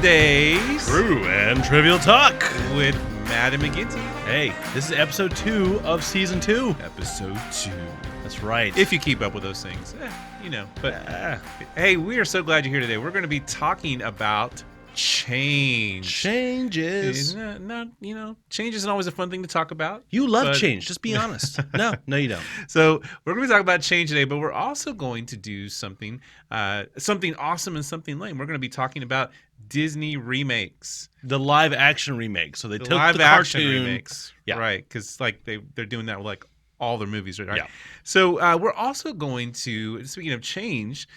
Wednesdays. True and Trivial Talk With Matt and McGinty. Hey, this is episode 2 of season 2. Episode 2. That's right. If you keep up with those things, But hey, we are so glad you're here today. We're going to be talking about change. Changes. Change isn't always a fun thing to talk about. You love change. Just be honest. No, you don't. So we're going to talk about change today, but we're also going to do something awesome and something lame. We're going to be talking about Disney remakes. The live action remake. So they took the live action cartoon remakes. Yeah. Right, because they're doing that with like all their movies, right? Yeah. So we're also going to, speaking of change,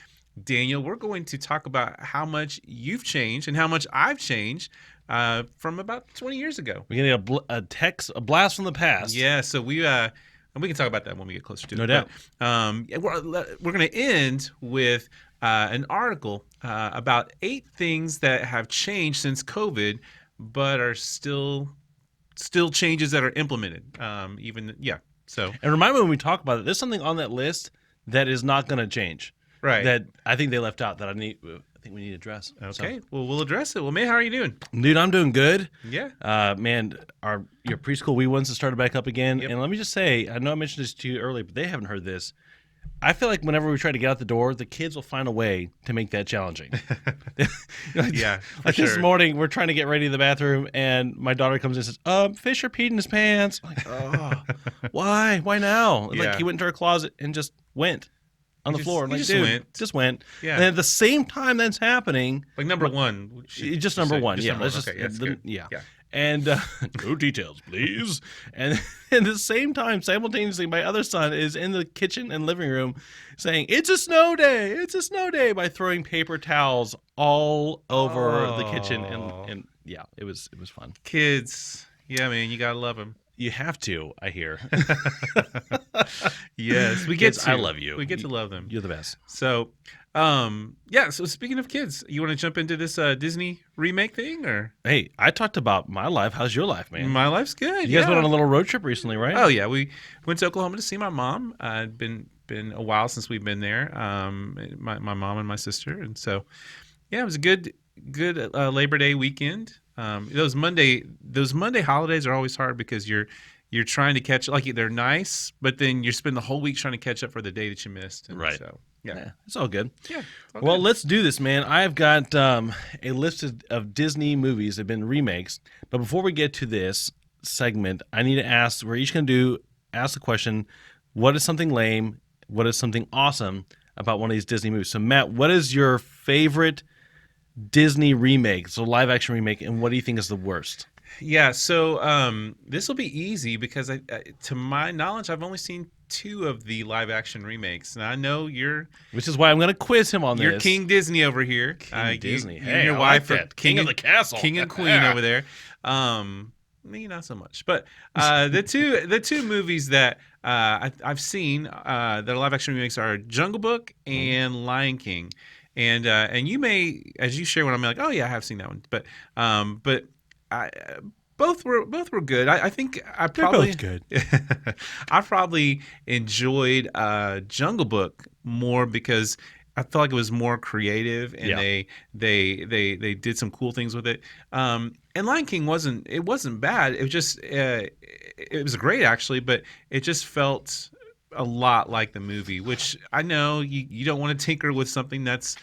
Daniel, we're going to talk about how much you've changed and how much I've changed from about 20 years ago. We're going to get a blast from the past. Yeah, so and we can talk about that when we get closer to it. No doubt. We're going to end with an article about 8 things that have changed since COVID, but are still changes that are implemented. So And remind me when we talk about it, there's something on that list that is not going to change. Right. That I think they left out that I think we need to address. Okay. Well, we'll address it. Well, man, how are you doing? Dude, I'm doing good. Yeah. Man, your preschool wee ones have started back up again. Yep. And let me just say, I know I mentioned this to you earlier, but they haven't heard this. I feel like whenever we try to get out the door, the kids will find a way to make that challenging. Yeah. Like this morning, we're trying to get ready in the bathroom, and my daughter comes in and says, Fisher peed in his pants. I'm like, oh, why? Why now? Yeah. Like he went into her closet and just went on the floor. He Like, just dude, went. Yeah. And at the same time that's happening, Like number one. just number one. Just Yeah. number Let's one. just, Okay, that's good. yeah. Yeah. And no details, please. And at the same time, simultaneously, my other son is in the kitchen and living room saying, "It's a snow day! It's a snow day!" by throwing paper towels all over the kitchen. And yeah, it was fun. Kids. Yeah, man, you got to love them. You have to, I hear. Yes, we Kids, get to. I love you. We get to love them. You're the best. So, so speaking of kids, you want to jump into this Disney remake thing, or? Hey, I talked about my life. How's your life, man? My life's good. You guys went on a little road trip recently, right? Oh yeah, we went to Oklahoma to see my mom. It'd been a while since we've been there. My mom and my sister, and so yeah, it was a good Labor Day weekend. Those Monday holidays are always hard because you're trying to catch, like, they're nice, but then you spend the whole week trying to catch up for the day that you missed. And Right. So Yeah, it's all good. yeah. Well, let's do this, man. I've got a list of Disney movies that have been remakes. But before we get to this segment, I need to ask, we're each going to ask the question, what is something lame? What is something awesome about one of these Disney movies? So, Matt, what is your favorite Disney remake, so live action remake, and what do you think is the worst? Yeah, so this will be easy because to my knowledge, I've only seen 2 of the live action remakes, and I know Which is why I'm going to quiz him on you're this. King Disney over here. King Disney. You Hey, and your I wife like are that. King of the castle. King and Queen over there. Me, not so much. But the two movies that I've seen that are live action remakes are Jungle Book and Lion King. And you may, as you share one, I'm like, oh yeah, I have seen that one. But both were good. I think I probably They're both good. I probably enjoyed Jungle Book more because I felt like it was more creative, and they did some cool things with it. And Lion King wasn't bad. It was just it was great actually, but it just felt a lot like the movie, which I know you don't want to tinker with something that's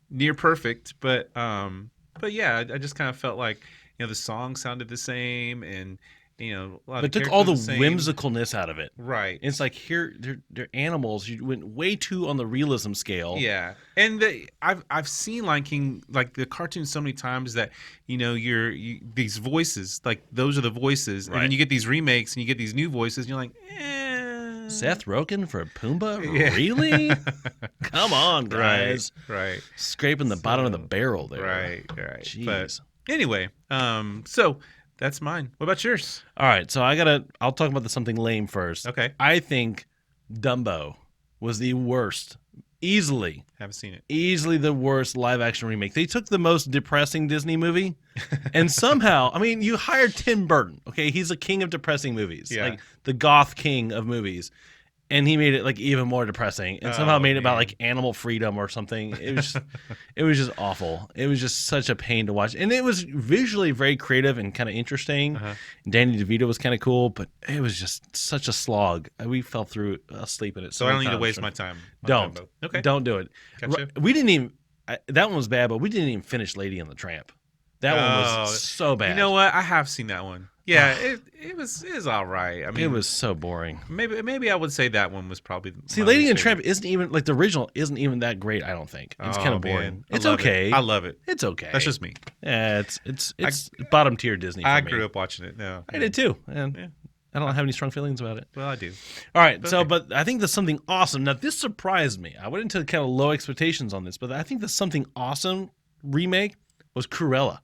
near perfect, but yeah, I just kind of felt like, the song sounded the same, and a lot But of took all the same. whimsicalness out of it. Right. It's like, here they're animals. You went way too on the realism scale. Yeah, and I've seen Lion King, like the cartoon, so many times that these voices, like those are the voices, and then you get these remakes and you get these new voices, and you're like, Seth Rogen for Pumbaa? Yeah. Really? Come on, guys. Right. Scraping the bottom of the barrel there. Right. Jeez. But anyway, so that's mine. What about yours? All right, so I'll talk about something lame first. Okay. I think Dumbo was the worst. Easily the worst live action remake. They took the most depressing Disney movie and somehow, I mean, you hired Tim Burton. Okay, he's a king of depressing movies. Yeah. Like the goth king of movies. and he made it like even more depressing, and somehow made it about man. like animal freedom or something. It was just awful. It was just such a pain to watch, and it was visually very creative and kind of interesting. Danny DeVito was kind of cool, but it was just such a slog. We fell through asleep in it. So I don't need to waste my time. Don't. Okay. Don't do it. Gotcha. We didn't even. That one was bad, but we didn't even finish Lady and the Tramp. That one was so bad. You know what? I have seen that one. Yeah, it was all right. I mean, it was so boring. Maybe I would say that one was probably. See, Lady and the Tramp isn't even like the original. Isn't even that great. I don't think it's kind of boring. It's okay. I love it. It's okay. That's just me. Yeah, it's bottom tier Disney. For I me. grew up watching it. No, I did too, and I don't have any strong feelings about it. Well, I do. All right, but I think there's something awesome. Now, this surprised me. I went into kind of low expectations on this, but I think there's something awesome remake was Cruella.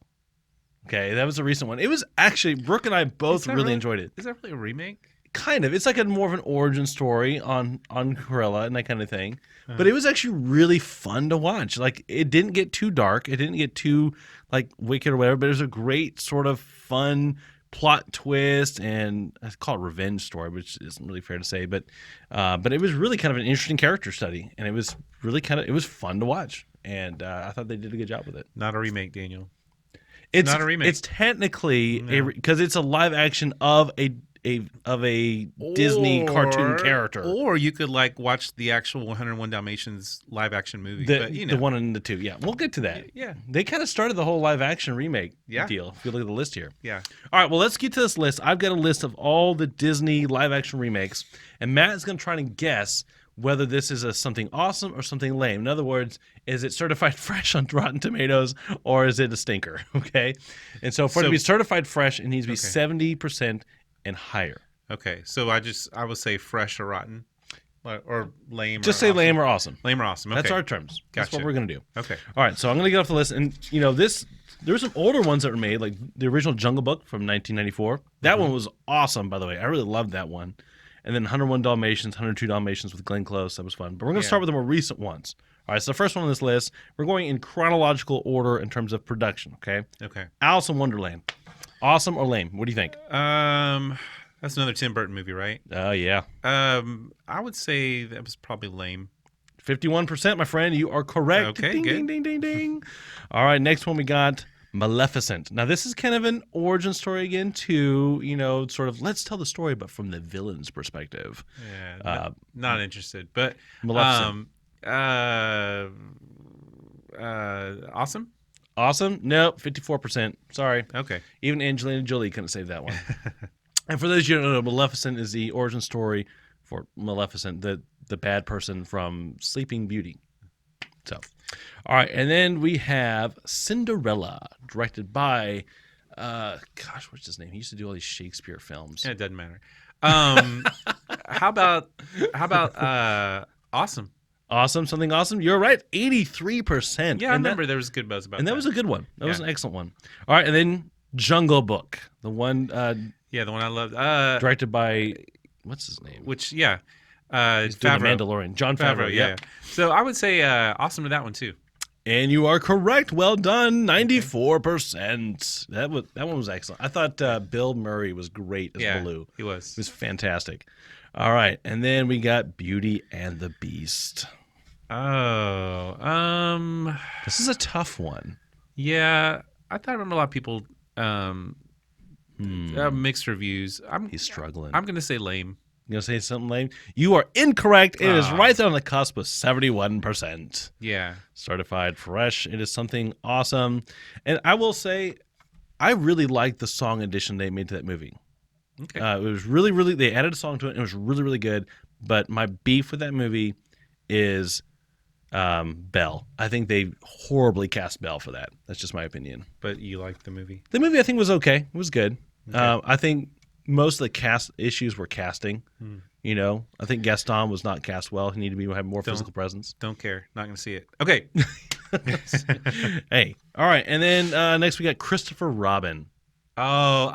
Okay, that was a recent one. It was actually, Brooke and I both really enjoyed it. Is that really a remake? Kind of. It's like more of an origin story on Cruella and that kind of thing. But it was actually really fun to watch. Like, it didn't get too dark. It didn't get too, like, wicked or whatever. But it was a great sort of fun plot twist, and I call it revenge story, which isn't really fair to say. But it was really kind of an interesting character study. And it was really it was fun to watch. And I thought they did a good job with it. Not a remake, Daniel. It's not a remake. It's technically because it's a live action of a Disney cartoon character. Or you could like watch the actual 101 Dalmatians live action movie. The one and the two. Yeah, we'll get to that. Yeah. They kind of started the whole live action remake deal. If you look at the list here. Yeah. All right, well, let's get to this list. I've got a list of all the Disney live action remakes, and Matt is going to try and guess whether this is something awesome or something lame. In other words, is it certified fresh on Rotten Tomatoes or is it a stinker? Okay. And so for it to be certified fresh, it needs to be 70% and higher. Okay. So I would say fresh or rotten or lame. Just say awesome. Lame or awesome. Lame or awesome. Okay. That's our terms. Gotcha. That's what we're going to do. Okay. All right. So I'm going to get off the list. And, there were some older ones that were made, like the original Jungle Book from 1994. That one was awesome, by the way. I really loved that one. And then 101 Dalmatians, 102 Dalmatians with Glenn Close. That was fun. But we're going to start with the more recent ones. All right, so the first one on this list, we're going in chronological order in terms of production, okay? Okay. Alice in Wonderland. Awesome or lame? What do you think? That's another Tim Burton movie, right? Oh, yeah. I would say that was probably lame. 51%, my friend. You are correct. Okay, ding, good. ding, ding, ding, ding. All right, next one we got Maleficent. Now, this is kind of an origin story again to, sort of let's tell the story, but from the villain's perspective. Yeah, not interested. But Maleficent. Awesome? Awesome? Nope, 54%. Sorry. Okay. Even Angelina Jolie couldn't save that one. And for those of you who don't know, Maleficent is the origin story for Maleficent, the bad person from Sleeping Beauty. So, all right, and then we have Cinderella, directed by, what's his name? He used to do all these Shakespeare films. Yeah, it doesn't matter. How about Awesome? Awesome, something awesome. You're right, 83%. Yeah, I remember there was a good buzz about that. And that was a good one. That was an excellent one. All right, and then Jungle Book, the one. The one I loved. Directed by, what's his name? Which, he's doing The Mandalorian. Jon Favreau, yeah. So I would say awesome to that one too. And you are correct. Well done. 94%. That one was excellent. I thought Bill Murray was great as Baloo. He was. He was fantastic. All right. And then we got Beauty and the Beast. Oh. This is a tough one. Yeah. I remember a lot of people mixed reviews. He's struggling. I'm going to say lame. You gonna say something lame? You are incorrect. It is right there on the cusp of 71%. Yeah. Certified fresh. It is something awesome. And I will say, I really liked the song addition they made to that movie. Okay. It was really, really, they added a song to it, and it was really, really good. But my beef with that movie is Belle. I think they horribly cast Belle for that. That's just my opinion. But you liked the movie? The movie, I think, was okay. It was good. Okay. I think most of the cast issues were casting. I think Gaston was not cast well. He needed to have more physical presence. Don't care. Not going to see it. Okay. Hey. All right. And then next we got Christopher Robin. Oh,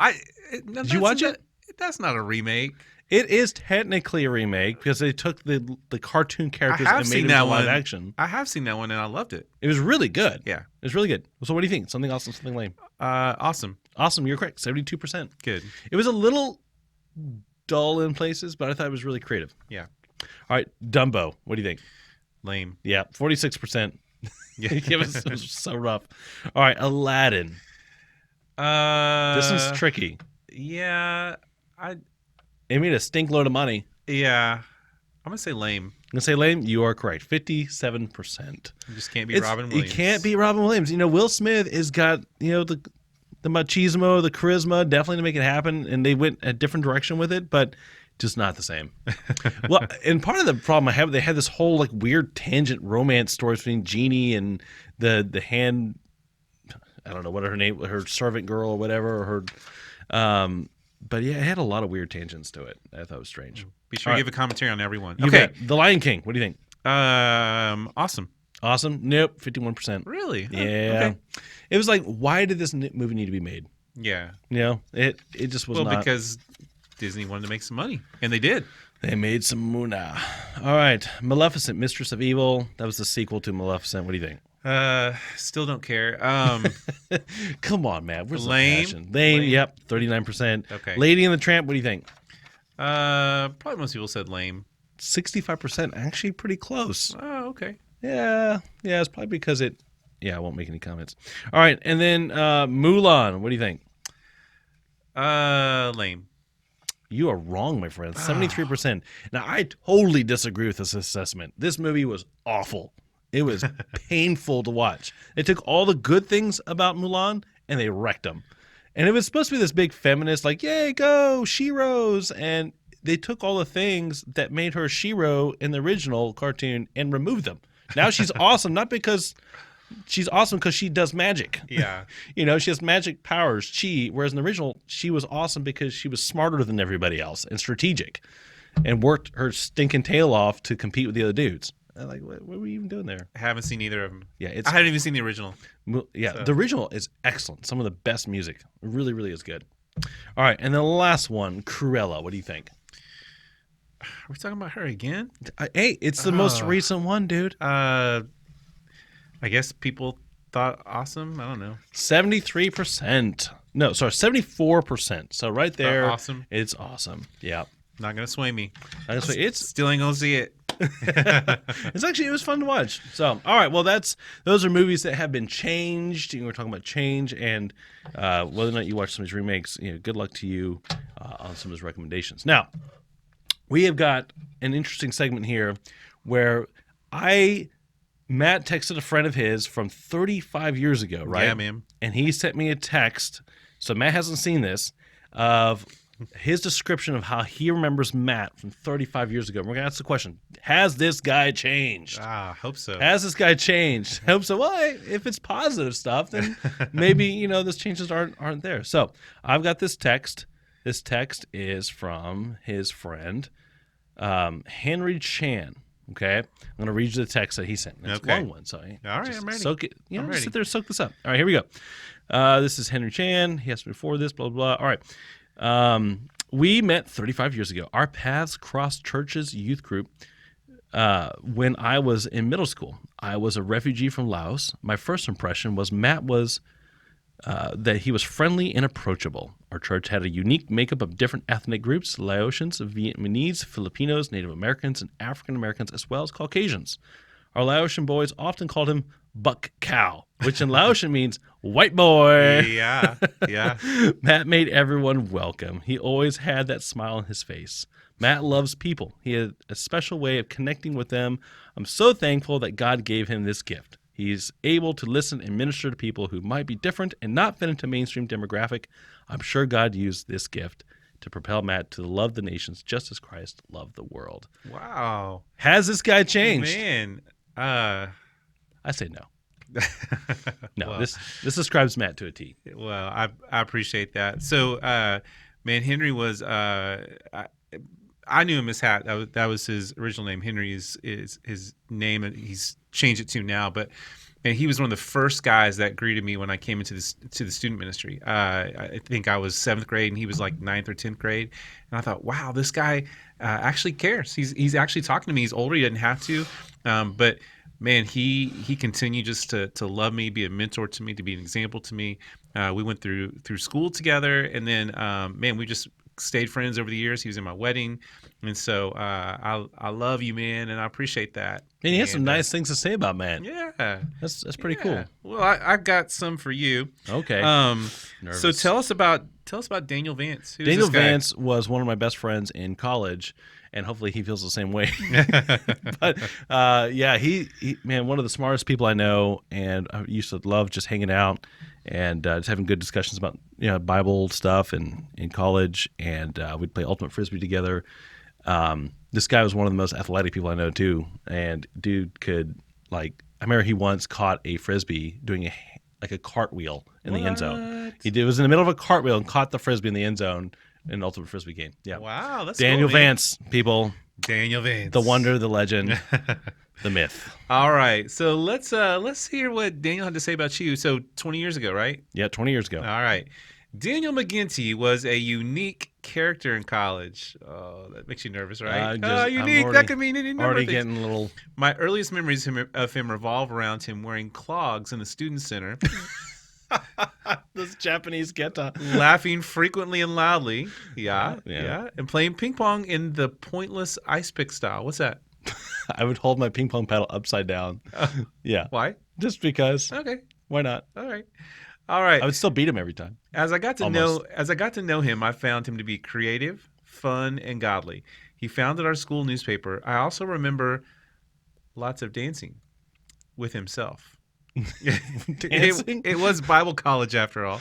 did you watch it? That's not a remake. It is technically a remake because they took the cartoon characters and made it into live action. I have seen that one and I loved it. It was really good. Yeah. It was really good. So what do you think? Something awesome, something lame? Awesome. Awesome. You're correct. 72%. Good. It was a little dull in places, but I thought it was really creative. Yeah. All right, Dumbo. What do you think? Lame. Yeah, 46%. Yeah. It was so rough. All right, Aladdin. This one's tricky. Yeah. It made a stink load of money. Yeah. I'm gonna say lame. I'm going to say lame. You are correct. 57%. You just can't be Robin Williams. You can't be Robin Williams. Will Smith has got, the machismo, the charisma, definitely to make it happen, and they went a different direction with it, but just not the same. Well, and part of the problem I have, they had this whole like weird tangent romance story between Genie and the hand, I don't know what her name, her servant girl or whatever, or her, but yeah, it had a lot of weird tangents to it. I thought it was strange. Be sure to give a commentary on everyone. You okay, bet. The Lion King. What do you think? Awesome. Awesome. Nope. 51%. Really? Huh. Yeah. Okay. It was like, why did this movie need to be made? Yeah. It just was not. Well, because Disney wanted to make some money, and they did. They made some muna. All right, Maleficent, Mistress of Evil. That was the sequel to Maleficent. What do you think? Still don't care. Come on, man. Where's Lame? the passion? Lame. Yep, 39%. Okay. Lady and the Tramp. What do you think? Probably most people said lame. 65%. Actually, pretty close. Oh, okay. Yeah. It's probably because it. Yeah, I won't make any comments. All right, and then Mulan. What do you think? Lame. You are wrong, my friend. 73%. Now, I totally disagree with this assessment. This movie was awful. It was painful to watch. They took all the good things about Mulan and they wrecked them. And it was supposed to be this big feminist, like, yay, go, She-Ros. And they took all the things that made her She-Ro in the original cartoon and removed them. Now she's awesome, not because she's awesome because she does magic. Yeah. She has magic powers, chi, whereas in the original, she was awesome because she was smarter than everybody else and strategic and worked her stinking tail off to compete with the other dudes. I'm like, what were you even doing there? I haven't seen either of them. Yeah, I haven't even seen the original. Yeah, so. The original is excellent. Some of the best music. It really, really is good. All right, and the last one, Cruella. What do you think? Are we talking about her again? Hey, it's the most recent one, dude. I guess people thought awesome. I don't know. 73%. No, sorry, 74%. So right there, awesome. It's awesome. Yeah. Not gonna sway me. It's still ain't gonna see it. It was fun to watch. So, all right, well, those are movies that have been changed. We're talking about change and whether or not you watch some of these remakes. Good luck to you on some of those recommendations. Now, we have got an interesting segment here where Matt texted a friend of his from 35 years ago, right? Yeah, man. And he sent me a text. So Matt hasn't seen this of his description of how he remembers Matt from 35 years ago. We're going to ask the question, has this guy changed? I hope so. Has this guy changed? I hope so. Well, if it's positive stuff, then maybe, those changes aren't there. So I've got this text. This text is from his friend, Henry Chan. Okay? I'm going to read you the text that he sent. It's a long one. So all right, I'm ready. Soak it. I'm ready. Sit there and soak this up. All right, here we go. This is Henry Chan. He asked me before this, blah, blah, blah. All right. We met 35 years ago. Our paths crossed church's youth group when I was in middle school. I was a refugee from Laos. My first impression was Matt was that he was friendly and approachable. Our church had a unique makeup of different ethnic groups: Laotians, Vietnamese, Filipinos, Native Americans, and African Americans, as well as Caucasians. Our Laotian boys often called him Buck Cow, which in Laotian means white boy. Yeah. Matt made everyone welcome. He always had that smile on his face. Matt loves people. He had a special way of connecting with them. I'm so thankful that God gave him this gift. He's able to listen and minister to people who might be different and not fit into mainstream demographic. I'm sure God used this gift to propel Matt to love the nations just as Christ loved the world. Wow. Has this guy changed? Man. I say no. No, well, this describes Matt to a T. Well, I appreciate that. So, man, Henry was I knew him as Hat. That was his original name. Henry is his name, and he's changed it to now. But man, he was one of the first guys that greeted me when I came into the student ministry. I think I was 7th grade, and he was like 9th or 10th grade. And I thought, wow, this guy actually cares. He's actually talking to me. He's older. He doesn't have to, but man, he continued just to love me, be a mentor to me, to be an example to me. We went through school together, and then man, we just stayed friends over the years. He was in my wedding, and so I love you, man, and I appreciate that. And he has some And, nice things to say about Matt. yeah, That's pretty cool. Well, I've got some for you. Okay. So tell us about Daniel Vance. Who's Daniel this guy? Vance was one of my best friends in college, and hopefully he feels the same way. But yeah, he man, one of the smartest people I know, and I used to love just hanging out and just having good discussions about Bible stuff and in college, and we'd play ultimate frisbee together. This guy was one of the most athletic people I know too, and dude could I remember he once caught a frisbee doing a cartwheel in the end zone. He was in the middle of a cartwheel and caught the frisbee in the end zone in an ultimate frisbee game. Yeah. Wow, that's Daniel cool, man. Vance, people. Daniel Vance, The wonder, the legend, the myth. All right, so let's hear what Daniel had to say about you. So 20 years ago, right? Yeah, 20 years ago. All right. Daniel McGinty was a unique character in college. Oh, that makes you nervous, right? Unique. That could mean any number already of things. getting a little. My earliest memories of him revolve around him wearing clogs in the student center, This Japanese geta. laughing frequently and loudly. Yeah, and playing ping pong in the pointless ice pick style. What's that? I would hold my ping pong paddle upside down. Yeah. Why? Just because. Okay. Why not? All right. I would still beat him every time. As I got to know him, I found him to be creative, fun, and godly. He founded our school newspaper. I also remember lots of dancing with himself. Dancing? It was Bible college after all.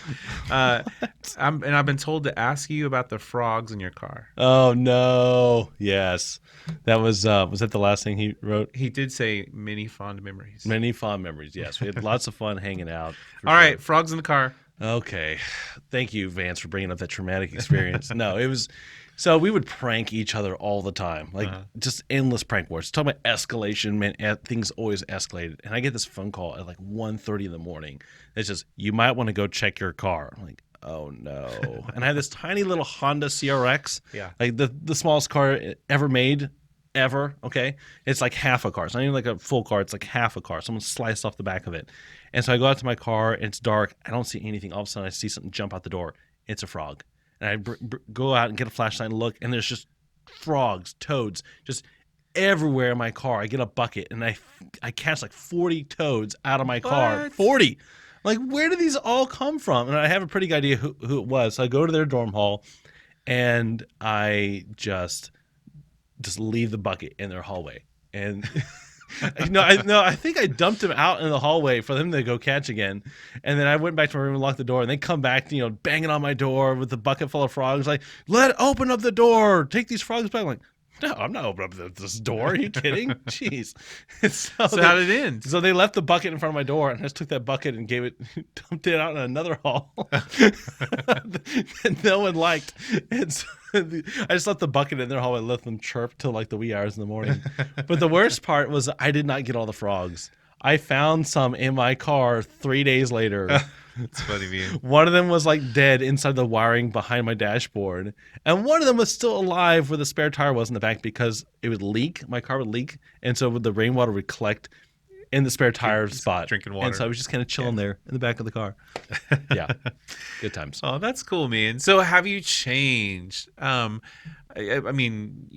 I've been told to ask you about the frogs in your car. Oh no! Yes, that was that the last thing he wrote? He did say many fond memories. Many fond memories. Yes, we had lots of fun hanging out. All right, frogs in the car. Okay, thank you, Vance, for bringing up that traumatic experience. No, it was. So we would prank each other all the time, just endless prank wars. Talking about escalation, man, things always escalated. And I get this phone call at 1:30 in the morning. It's just, you might want to go check your car. I'm like, oh no. And I had this tiny little Honda CRX, the smallest car ever made, ever. Okay, it's like half a car. It's not even like a full car. It's like half a car. Someone sliced off the back of it. And so I go out to my car, and it's dark. I don't see anything. All of a sudden, I see something jump out the door. It's a frog. And I go out and get a flashlight and look, and there's just frogs, toads, just everywhere in my car. I get a bucket, and I catch 40 toads out of my car. 40! Where did these all come from? And I have a pretty good idea who it was. So I go to their dorm hall, and I just leave the bucket in their hallway. And... I think I dumped him out in the hallway for them to go catch again. And then I went back to my room and locked the door. And they come back, banging on my door with the bucket full of frogs. Open up the door. Take these frogs back. I'm like, no, I'm not opening up this door. Are you kidding? Jeez. So how did it end? So they left the bucket in front of my door, and I just took that bucket and dumped it out in another hall that no one liked. And so I just left the bucket in their hall and let them chirp till the wee hours in the morning. But the worst part was I did not get all the frogs. I found some in my car 3 days later. It's funny, man. One of them was dead inside the wiring behind my dashboard, and one of them was still alive where the spare tire was in the back because it would leak. My car would leak, and so the rainwater would collect in the spare tire spot. Drinking water. And so I was just kind of chilling there in the back of the car. Yeah, good times. Oh, that's cool, man. So have you changed? I mean,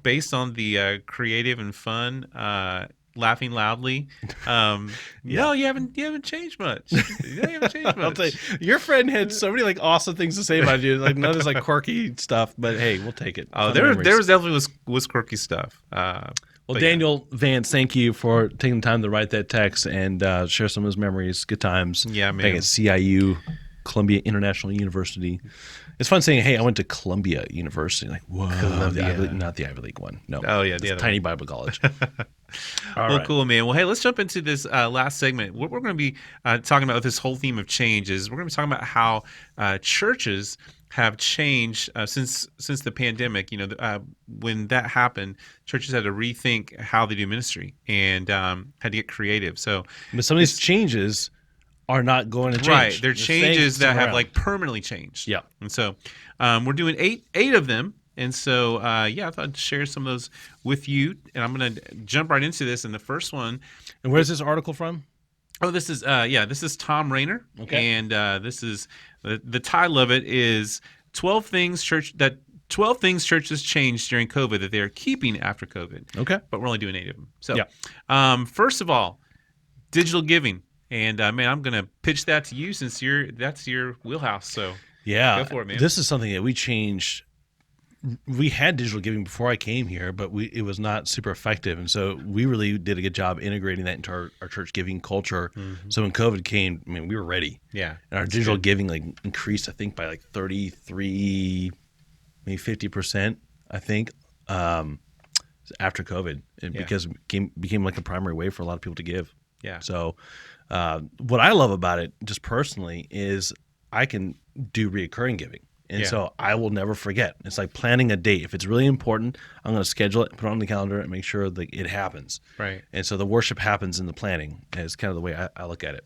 based on the creative and fun. Laughing loudly. No, you haven't changed much. You haven't changed much. I'll tell you, your friend had so many awesome things to say about you. None of this quirky stuff, but hey, we'll take it. Oh, there was definitely was quirky stuff. Well, Daniel Vance, thank you for taking the time to write that text and share some of his memories. Good times. Yeah, man. Back at CIU, Columbia International University. It's fun saying, hey, I went to Columbia University. Whoa. Not the Ivy League one. No. Oh, yeah. The tiny Bible college. Well, cool, man. Well, hey, let's jump into this last segment. What we're going to be talking about with this whole theme of change is we're going to be talking about how churches have changed since the pandemic. When that happened, churches had to rethink how they do ministry and had to get creative. But some of these changes are not going to change. Right. They're changes that have permanently changed. Yeah. And so we're doing eight of them. And so, I thought I'd share some of those with you. And I'm going to jump right into this. And the first one. And where's this article from? Oh, this is Tom Rainer. Okay. And this is the title of it is 12 things churches changed during COVID that they are keeping after COVID. Okay. But we're only doing 8 of them. So, Yeah. First of all, digital giving. And man, I'm going to pitch that to you since that's your wheelhouse. So, yeah, go for it, man. This is something that we changed. We had digital giving before I came here, but it was not super effective. And so we really did a good job integrating that into our church giving culture. Mm-hmm. So when COVID came, I mean, we were ready. Yeah. And our digital giving increased, I think, by 33, maybe 50%, I think, after COVID, because it became like a primary way for a lot of people to give. Yeah. So what I love about it, just personally, is I can do reoccurring giving. And so I will never forget. It's like planning a date. If it's really important, I'm going to schedule it, put it on the calendar, and make sure that it happens. Right. And so the worship happens in the planning is kind of the way I look at it.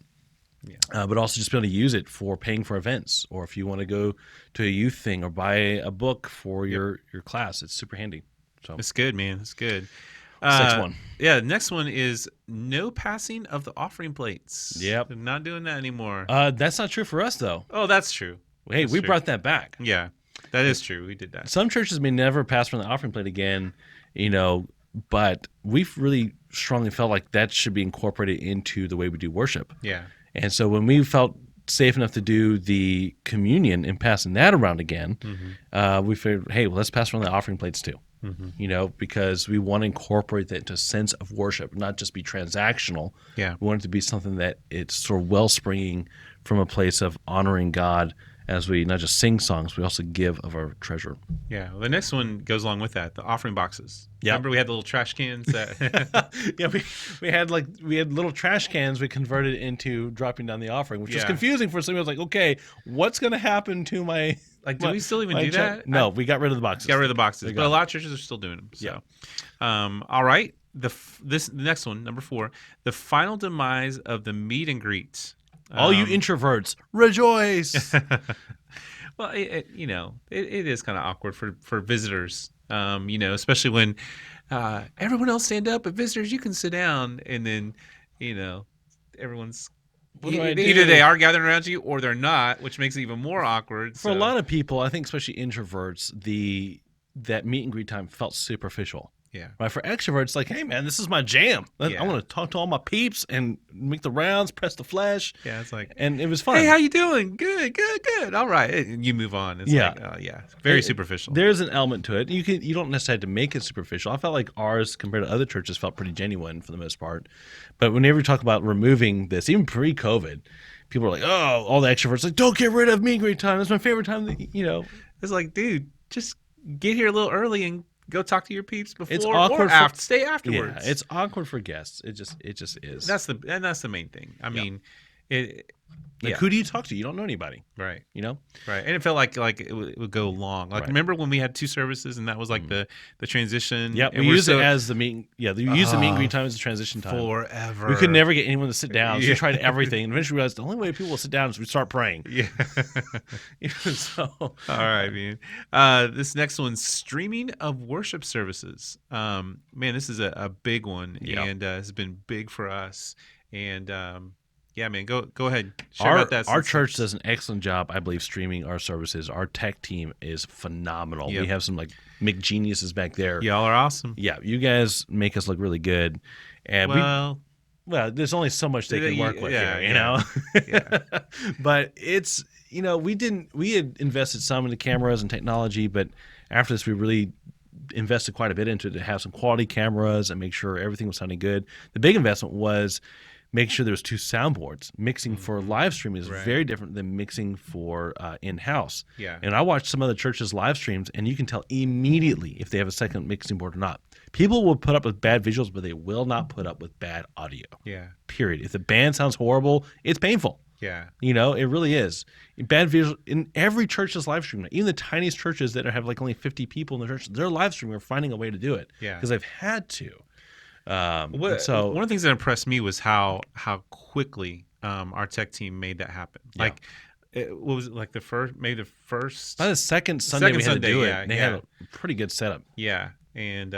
Yeah. But also just be able to use it for paying for events, or if you want to go to a youth thing or buy a book for your class, it's super handy. So it's good, man. It's good. Next one. Yeah, next one is no passing of the offering plates. Yep. They're not doing that anymore. That's not true for us, though. Oh, that's true. Hey, we brought that back. Yeah, that is true. We did that. Some churches may never pass from the offering plate again, but we've really strongly felt like that should be incorporated into the way we do worship. Yeah. And so when we felt safe enough to do the communion and passing that around again, we figured, hey, well, let's pass around the offering plates too. Mm-hmm. Because we want to incorporate that into a sense of worship, not just be transactional. Yeah. We want it to be something that it's sort of wellspringing from a place of honoring God as we not just sing songs, we also give of our treasure. Yeah. Well, the next one goes along with that, the offering boxes. Yep. Remember we had the little trash cans that Yeah, we had little trash cans we converted into dropping down the offering, which was confusing for somebody. I was like, okay, what's going to happen to my do we still even do that? No, we got rid of the boxes. Got rid of the boxes, but a lot of churches are still doing them. So, all right. The next one, number 4, the final demise of the meet and greet. All you introverts, rejoice. Well, it is kind of awkward for visitors, especially when everyone else stand up, but visitors, you can sit down, and then, everyone's either they are gathering around you or they're not, which makes it even more awkward. For a lot of people, I think especially introverts, that meet and greet time felt superficial. Yeah. Right. For extroverts, like, hey man, this is my jam. I want to talk to all my peeps and make the rounds, press the flesh. Yeah, it's like, and it was fun. Hey, how you doing? Good. All right, and you move on. It's very superficial. There's an element to it. You don't necessarily have to make it superficial. I felt like ours compared to other churches felt pretty genuine for the most part. But whenever you talk about removing this, even pre-COVID, people are like, oh, all the extroverts like, don't get rid of meet and greet time. That's my favorite time. It's like, dude, just get here a little early and go talk to your peeps before it's awkward or stay afterwards. Yeah, it's awkward for guests. It just is. That's the main thing. I mean, who do you talk to? You don't know anybody, right? Right. And it felt like it would go long. Like remember when we had 2 services and that was like the transition. Yeah, we use it as the meet. Yeah, we use the meet and greet time as the transition time. Forever. We could never get anyone to sit down. So we tried everything, and eventually we realized the only way people will sit down is we start praying. Yeah. All right, man. This next one, streaming of worship services. Man, this is a big one, and has been big for us. And yeah, man, go ahead. Share about that. Our church does an excellent job, I believe, streaming our services. Our tech team is phenomenal. Yep. We have some McGeniuses back there. Y'all are awesome. Yeah, you guys make us look really good. And well, there's only so much they can work with here, you know. Yeah. But it's we had invested some in the cameras and technology, but after this, we really invested quite a bit into it to have some quality cameras and make sure everything was sounding good. The big investment was make sure there's 2 soundboards. Mixing for live streaming is very different than mixing for in-house. Yeah. And I watched some other churches' live streams, and you can tell immediately if they have a second mixing board or not. People will put up with bad visuals, but they will not put up with bad audio. Yeah. Period. If the band sounds horrible, it's painful. Yeah. It really is. Bad visuals in every church's live stream. Even the tiniest churches that have only 50 people in the church, their live stream are finding a way to do it. Yeah. Because they've had to. One of the things that impressed me was how quickly our tech team made that happen. Yeah. What was it, like the first? Maybe the first. By the second Sunday we had to do it. Yeah, they had a pretty good setup. Yeah, and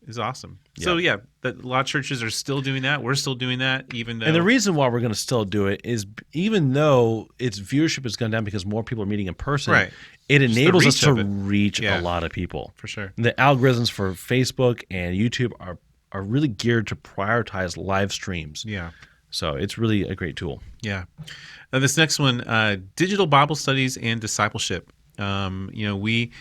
is awesome. Yep. So yeah, a lot of churches are still doing that. We're still doing that, even though. And the reason why we're going to still do it is even though its viewership has gone down because more people are meeting in person, Right. it Just the enables us reach to of it. reach Yeah. a lot of people. For sure. The algorithms for Facebook and YouTube are really geared to prioritize live streams. Yeah. So it's really a great tool. Yeah. Now this next one, digital Bible studies and discipleship. We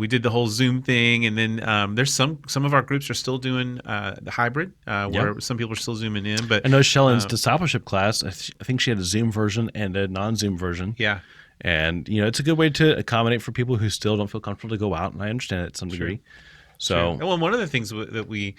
did the whole Zoom thing, and then there's some of our groups are still doing the hybrid, where some people are still zooming in. But I know Shelley's discipleship class, I think she had a Zoom version and a non-Zoom version. yeah, And, it's a good way to accommodate for people who still don't feel comfortable to go out, and I understand it to some degree. So, well, one of the things that we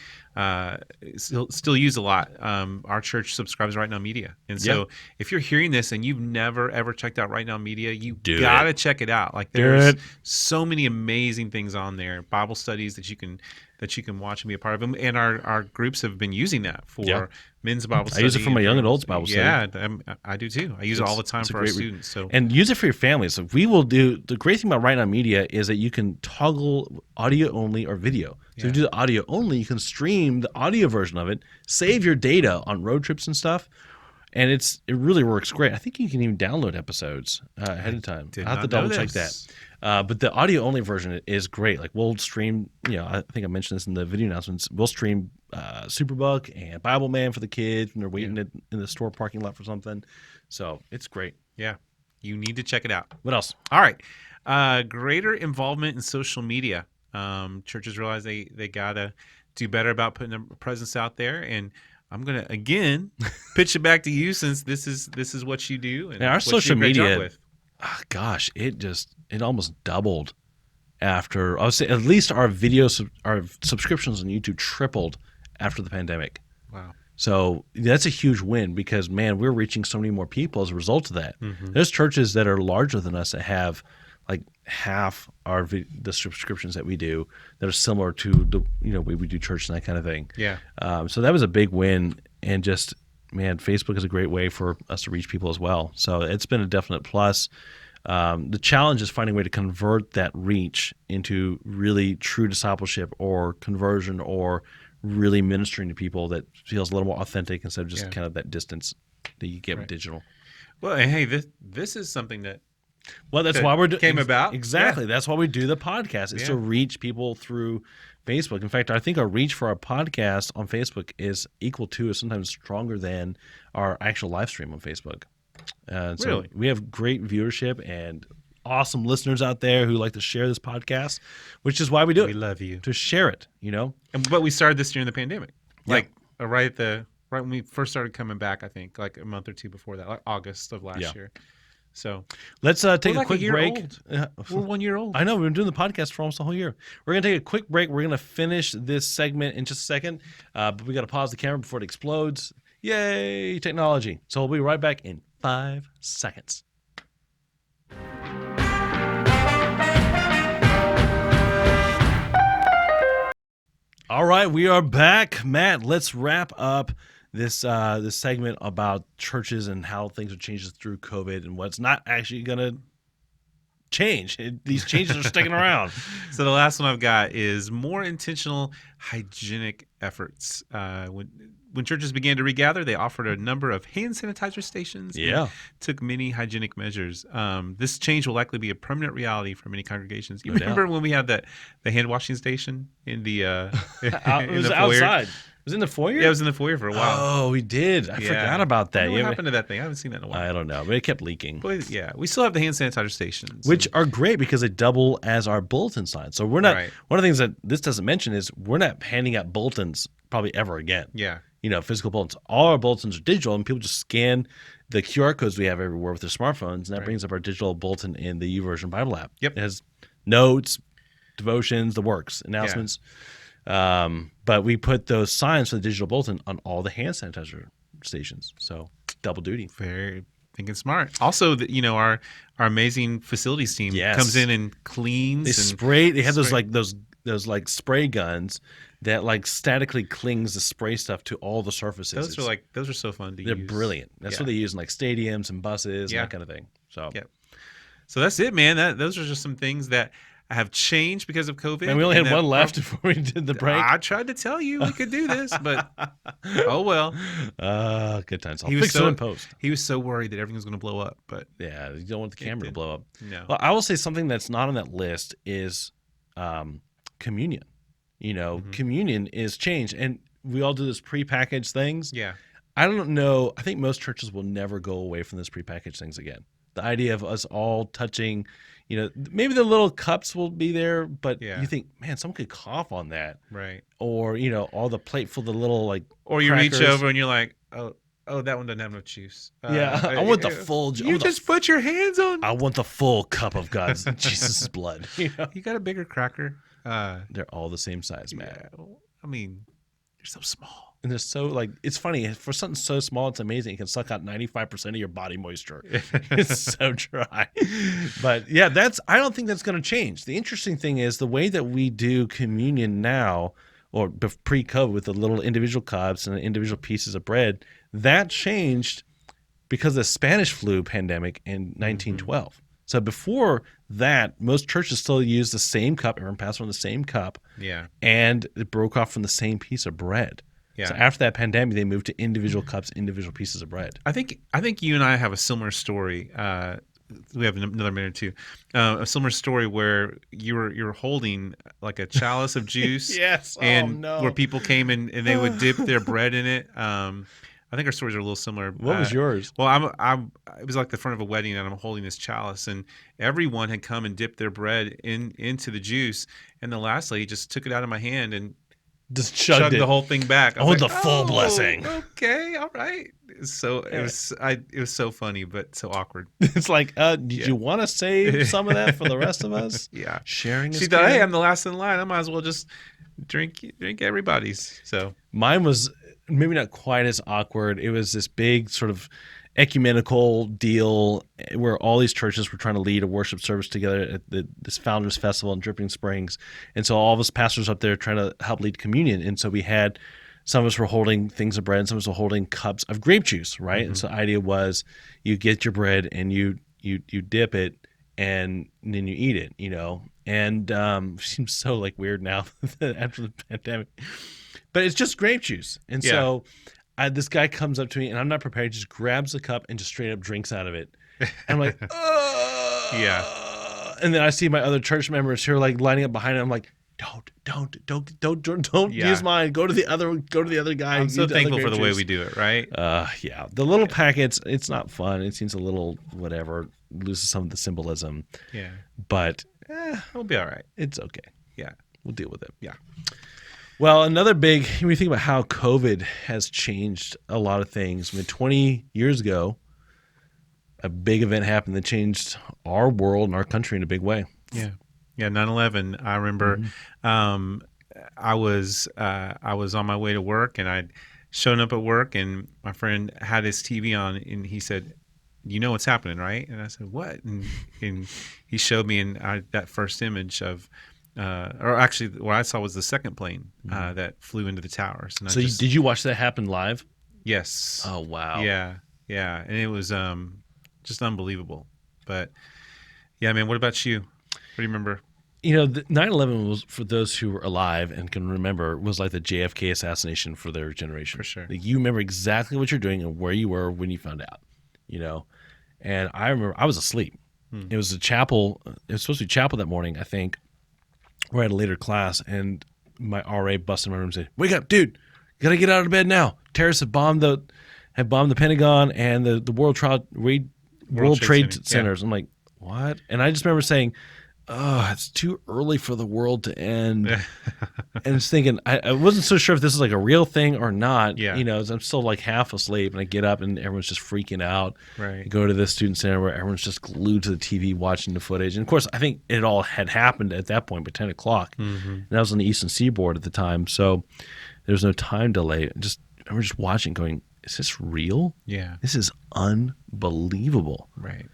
still use a lot, our church subscribes to Right Now Media, and so if you're hearing this and you've never ever checked out Right Now Media, you gotta check it out. Like there's so many amazing things on there, Bible studies that you can watch and be a part of. And our groups have been using that for men's Bible study. I use it for my young adults Bible study. Yeah, I do too. I use it all the time for our students. And use it for your family. So we will do the great thing about Right Now Media is that you can toggle audio only or video. So if you do the audio only, you can stream the audio version of it, save your data on road trips and stuff. And it really works great. I think you can even download episodes ahead of time. I'll have to double check that. But the audio only version is great. Like we'll stream, I think I mentioned this in the video announcements. We'll stream Superbook and Bible Man for the kids when they're waiting in the store parking lot for something. So it's great. Yeah, you need to check it out. What else? All right, greater involvement in social media. Churches realize they gotta do better about putting a presence out there, and I'm gonna again pitch it back to you since this is what you do. And our social media, with. Gosh, it almost doubled after. I would say at least our subscriptions on YouTube tripled after the pandemic. Wow. So that's a huge win because man, we're reaching so many more people as a result of that. Mm-hmm. There's churches that are larger than us that have like half the subscriptions that we do that are similar to the way we do church and that kind of thing. Yeah. So that was a big win, and just man, Facebook is a great way for us to reach people as well. So it's been a definite plus. The challenge is finding a way to convert that reach into really true discipleship or conversion or really ministering to people that feels a little more authentic instead of just kind of that distance that you get with digital. Well, hey, this is something that. Well, that's why we're came about. Exactly. Yeah. That's why we do the podcast. Is to reach people through Facebook. In fact, I think our reach for our podcast on Facebook is equal to or sometimes stronger than our actual live stream on Facebook. So really? We have great viewership and awesome listeners out there who like to share this podcast, which is why we do it. We love you. To share it, But we started this during the pandemic. Like right when we first started coming back, I think like a month or two before that, like August of last year. So let's take a quick break. We're 1 year old. I know. We've been doing the podcast for almost a whole year. We're going to take a quick break. We're going to finish this segment in just a second, but we got to pause the camera before it explodes. Yay, technology. So we'll be right back in 5 seconds. All right, we are back. Matt, let's wrap up this segment about churches and how things have changed through COVID and what's not actually going to change. These changes are sticking around. So the last one I've got is more intentional hygienic efforts. When churches began to regather, they offered a number of hand sanitizer stations and took many hygienic measures. This change will likely be a permanent reality for many congregations. You remember when we had the hand washing station in the it was outside. It was in the foyer? Yeah, it was in the foyer for a while. Oh, we did. I forgot about that. What happened to that thing? I haven't seen that in a while. I don't know, but it kept leaking. But yeah, we still have the hand sanitizer stations. Which are great because they double as our bulletin signs. So we're not, one of the things that this doesn't mention is we're not handing out bulletins probably ever again. Yeah. Physical bulletins. All our bulletins are digital, and people just scan the QR codes we have everywhere with their smartphones, and that brings up our digital bulletin in the YouVersion Bible app. Yep. It has notes, devotions, the works, announcements. But we put those signs for the digital bulletin on all the hand sanitizer stations. So double duty. Very thinking smart. Also, our amazing facilities team comes in and cleans. They spray. They have those spray guns that like statically clings the spray stuff to all the surfaces. Those are so fun to use. They're brilliant. That's what they use in like stadiums and buses and that kind of thing. So So that's it, man. Those are just some things that have changed because of COVID. And we only and had that one left before we did the break. I tried to tell you we could do this, but oh well. Good times. I'll fix it in post. He was so worried that everything was going to blow up, but yeah, you don't want the camera to blow up. No. Well, I will say something that's not on that list is communion. Communion is changed, and we all do this prepackaged things. Yeah. I don't know. I think most churches will never go away from this prepackaged things again. The idea of us all touching, maybe the little cups will be there, but you think, man, someone could cough on that. Right. Or, all the plate full of the little or you crackers. reach over and you're like, oh, that one doesn't have no juice. I want the full. You just put your hands on. I want the full cup of God's Jesus' blood. You got a bigger cracker. They're all the same size, Matt. Yeah, I mean, they're so small. And they're so it's funny for something so small, it's amazing. It can suck out 95% of your body moisture. It's so dry. But yeah, I don't think that's going to change. The interesting thing is the way that we do communion now, or pre-COVID with the little individual cups and the individual pieces of bread, that changed because of the Spanish flu pandemic in 1912. So before that, most churches still use the same cup. Everyone passed around the same cup. Yeah. And it broke off from the same piece of bread. Yeah. So after that pandemic, they moved to individual cups, individual pieces of bread. I think you and I have a similar story. We have another minute or two. A similar story where you're holding like a chalice of juice. Yes. And where people came and they would dip their bread in it. I think our stories are a little similar. What was yours? Well, it was like the front of a wedding, and I'm holding this chalice, and everyone had come and dipped their bread into the juice, and the last lady just took it out of my hand and just chugged the whole thing back. I want the full blessing. Okay, all right. So it was so funny, but so awkward. It's like, did you want to save some of that for the rest of us? Yeah, sharing. She thought, hey, I'm the last in line. I might as well just drink everybody's. So mine was maybe not quite as awkward. It was this big sort of ecumenical deal where all these churches were trying to lead a worship service together at this Founders Festival in Dripping Springs. And so all of us pastors up there trying to help lead communion. And so we had, some of us were holding things of bread, and some of us were holding cups of grape juice, right? And so the idea was you get your bread and you dip it and then you eat it, And it seems so weird now after the pandemic. But it's just grape juice. And so this guy comes up to me, and I'm not prepared, just grabs the cup and just straight up drinks out of it. And I'm like, yeah. And then I see my other church members who are lining up behind him. I'm like, don't use mine. Go to the other guy. I'm so thankful for the way we do it, right? Yeah. The little packets, it's not fun. It seems a little whatever, loses some of the symbolism. Yeah. But we'll be all right. It's okay. Yeah. We'll deal with it. Yeah. Well, another big, when you think about how COVID has changed a lot of things. 20 years ago, a big event happened that changed our world and our country in a big way. Yeah. Yeah, 9/11. I remember I was on my way to work, and I'd shown up at work, and my friend had his TV on, and he said, "You know what's happening, right?" And I said, "What?" And he showed me, and that first image of, or actually, what I saw was the second plane that flew into the towers. And so did you watch that happen live? Yes. Oh wow. Yeah, and it was just unbelievable. But yeah, man, what about you? What do you remember? 9/11 was, for those who were alive and can remember, was like the JFK assassination for their generation. For sure. You remember exactly what you're doing and where you were when you found out, And I remember I was asleep. It was a chapel. It was supposed to be chapel that morning, I think. We're at a later class, and my RA busted in my room and said, "Wake up, dude! You gotta get out of bed now. Terrorists have bombed the Pentagon and the World Trade Centers." Yeah. I'm like, what? And I just remember saying, "Oh, it's too early for the world to end." And I was thinking, I wasn't so sure if this is a real thing or not. Yeah. I'm still half asleep, and I get up, and everyone's just freaking out. Right. I go to the student center where everyone's just glued to the TV watching the footage. And of course, I think it all had happened at that point by 10 o'clock. And I was on the Eastern Seaboard at the time, so there was no time delay. We're just watching, going, "Is this real? Yeah. This is unbelievable." Right.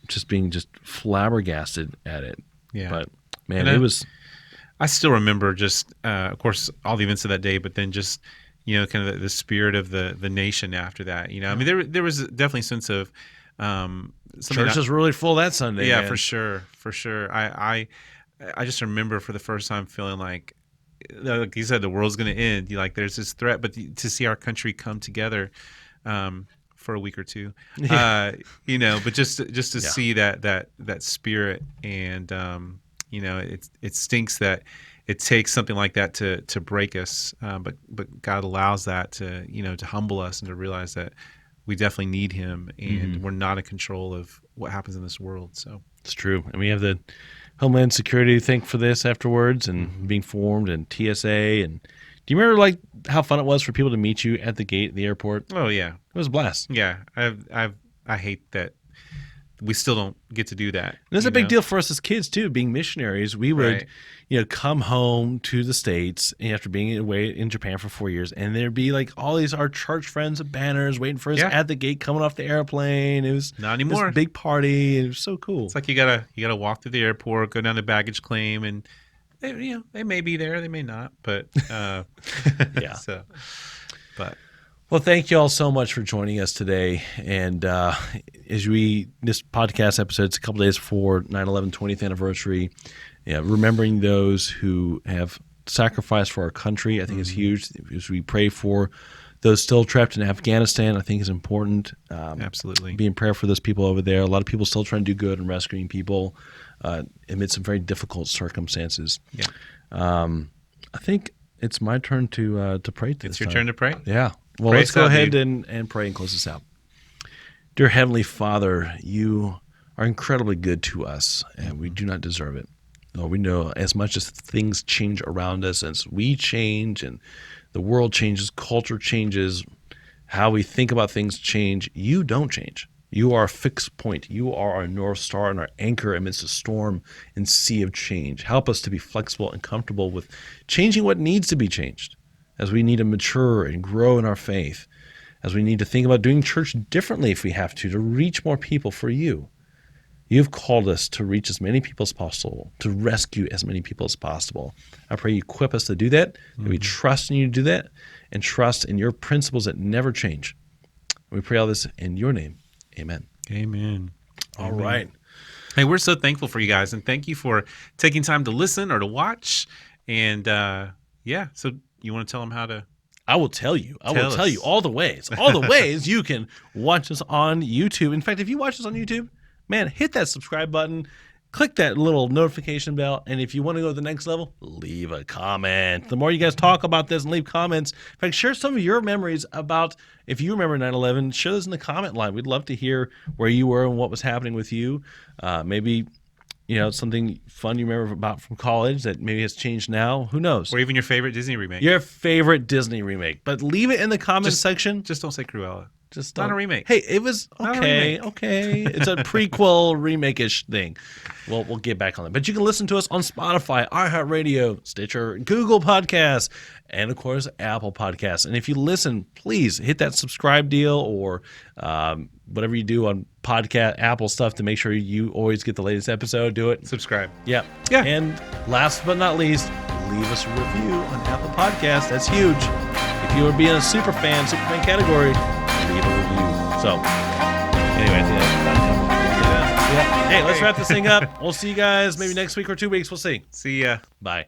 Just being flabbergasted at it. Yeah. But man, it was. I still remember just, of course, all the events of that day, but then just, kind of the spirit of the nation after that. I mean, there was definitely a sense of church was really full that Sunday. Yeah, man. for sure. for sure. I just remember for the first time feeling like you said, the world's going to end. There's this threat, but to see our country come together for a week or two, but just to see that spirit, and it stinks that it takes something like that to break us, but God allows that to humble us and to realize that we definitely need Him, and we're not in control of what happens in this world. So it's true, and we have the Homeland Security to thank for this afterwards, and being formed, and TSA. And do you remember how fun it was for people to meet you at the gate at the airport? Oh yeah, it was a blast. Yeah, I hate that we still don't get to do that. And it's a big deal for us as kids too, being missionaries. We would, come home to the States after being away in Japan for 4 years, and there'd be all these our church friends with banners waiting for us at the gate, coming off the airplane. It was not anymore. It was a big party. It was so cool. It's like you gotta walk through the airport, go down to baggage claim, and they may be there, they may not, but yeah. But. Well, thank you all so much for joining us today. And this podcast episode's a couple days before 9/11 20th anniversary. Remembering those who have sacrificed for our country, I think is huge. As we pray for those still trapped in Afghanistan, I think is important. Absolutely. Be in prayer for those people over there. A lot of people still trying to do good and rescuing people amid some very difficult circumstances. Yeah. I think it's my turn to pray. It's your turn to pray? Yeah. Well, let's go ahead and pray and close this out. Dear Heavenly Father, you are incredibly good to us, and we do not deserve it. Lord, we know as much as things change around us, as we change and the world changes, culture changes, how we think about things change, you don't change. You are a fixed point. You are our North Star and our anchor amidst a storm and sea of change. Help us to be flexible and comfortable with changing what needs to be changed, as we need to mature and grow in our faith, as we need to think about doing church differently if we have to reach more people for you. You've called us to reach as many people as possible, to rescue as many people as possible. I pray you equip us to do that we trust in you to do that, and trust in your principles that never change. We pray all this in your name. Amen. Amen. All right. Hey, we're so thankful for you guys, and thank you for taking time to listen or to watch. And so you want to tell them how to? I will tell you. I will tell you all the ways. All the ways you can watch us on YouTube. In fact, if you watch us on YouTube, man, hit that subscribe button. Click that little notification bell, and if you want to go to the next level, leave a comment. The more you guys talk about this and leave comments, in fact, share some of your memories about, if you remember 9/11, share those in the comment line. We'd love to hear where you were and what was happening with you. Maybe something fun you remember about from college that maybe has changed now. Who knows? Or even your favorite Disney remake. Your favorite Disney remake. But leave it in the comment section. Just don't say Cruella. Just not a remake. Hey, it was okay. Okay, it's a prequel remake-ish thing. We'll get back on that. But you can listen to us on Spotify, iHeartRadio, Stitcher, Google Podcasts, and of course Apple Podcasts. And if you listen, please hit that subscribe deal or whatever you do on podcast Apple stuff to make sure you always get the latest episode. Do it. Subscribe. Yeah. And last but not least, leave us a review on Apple Podcasts. That's huge. If you are being a Superfan category, leave a review. So, anyway, I think that's Hey, let's wrap this thing up. We'll see you guys maybe next week or 2 weeks. We'll see. See ya. Bye.